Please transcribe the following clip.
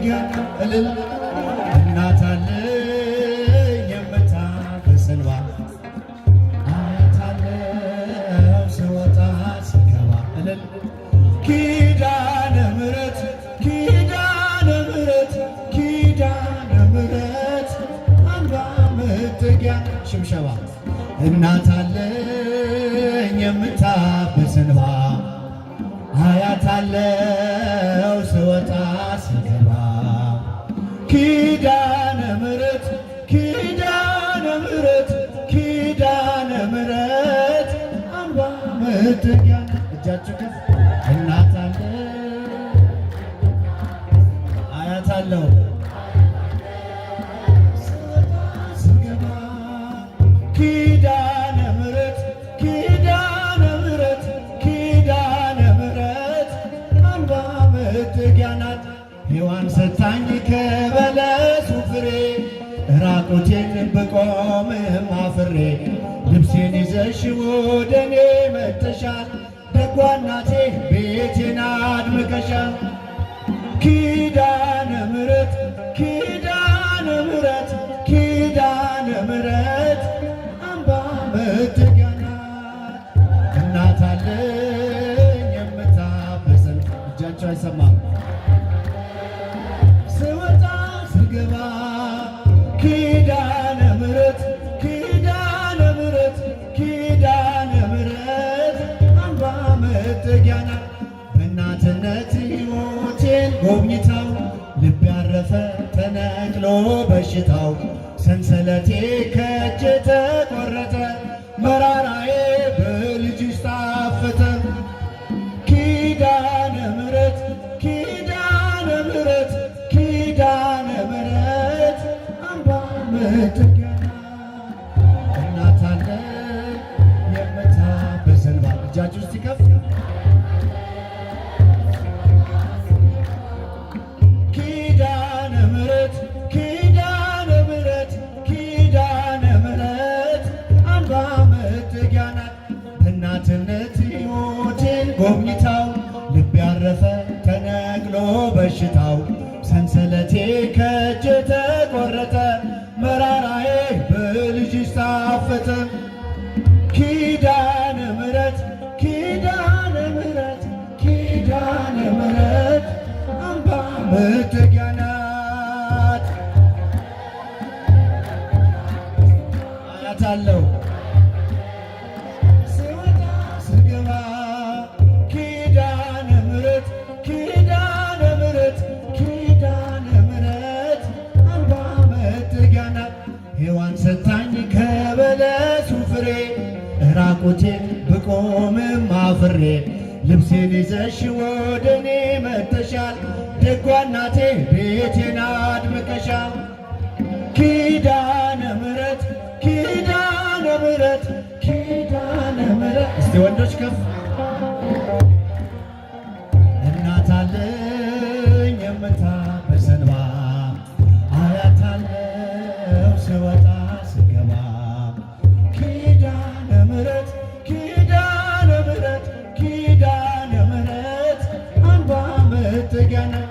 መጠጊያ እልል እናት አለኝ የምታብስ እንባ አያት አለው ስወጣ ስገባ እልል ኪዳነ ምሕረት ኪዳነ ምሕረት ኪዳነ ምሕረት አምባ መጠጊያ ሽብሸባ እናት አለኝ የምታብስ እንባ አያት አለው ስወጣ ስገባ ኪዳነ ምሕረት ኪዳነ ምሕረት ኪዳነ ምሕረት አምባ መጠጊያ እጃችሁ ከፍ እናት አለኝ አያት አለው ስወጣ ስገባ ኪዳነ ምሕረት ኪዳነ ምሕረት ኪዳነ ምሕረት አምባ መጠጊያ ናት። ሔዋን ሰታኝ ከበለሱ ፍሬ ራቁቴን ብቆምም አፍሬ ልብሴን ይዘሽ ወደ እኔ መጥተሻል ደጓ እናቴ ቤቴን አድምቀሻል ኪዳነ ምሕረት ኪዳነ ምሕረት ኪዳነ ምሕረት አምባ መጠጊያ ናት። እናት አለኝ የምታበስል እጃቸው አይሰማም ስወጣ ስገባ ኪዳነ ምሕረት ኪዳነ ምሕረት ኪዳነ ምሕረት አምባ መጠጊያ ናት። በእናትነት ሕይወቴን ጎብኝታው ልብ ያረፈ ተነቅሎ በሽታው ሰንሰለቴ ከእጄ ተቆረጠ መራራዬ በልጅሽ ታፈተ ኪዳነ ምሕረት ኪዳነ ምሕረት ኪዳነ ምሕረት አምባ መጠጊያ ናት። እናት አለኝ የምታብስ እንባ እጃችሁ እስቲ ከፍ ኪዳነ ምሕረት ኪዳነ ምሕረት ኪዳነ ምሕረት አምባ መጠጊያ ናት። በእናትነት ሕይወቴን ጎብኝታው ልብ ያረፈ ተነቅሎ በሽታው ሰንሰለቴ ከእጄ ተቆረጠ መራራዬ በልጅሽ ታፈተ ኪዳነ ምሕረት ኪዳነ ምሕረት ኪዳነ ምሕረት አምባ መጠጊያ ናት። አያት አለው ስወጣ ስገባ ኪዳነ ምሕረት ኪዳነ ምሕረት ኪዳነ ምሕረት አምባ መጠጊያ ናት። ሔዋን ሰታኝ ከበለሱ ፍሬ ራቁቴን ብቆምም አፍሬ ልብሴን ይዘሽ ወደ እኔ መጥተሻል ደጓ እናቴ ቤቴን አድምቀሻል ኪዳነ ምሕረት ኪዳነ ምሕረት ኪዳነ ምሕረት እስቲ ወንዶች ከፍ እናት አለኝ የምታብስ እንባ አያት አለው ስወጣ ስገባ ኪዳነ ምሕረት ኪዳነ ምሕረት ኪዳነ ምሕረት አምባ መጠጊያ ናት።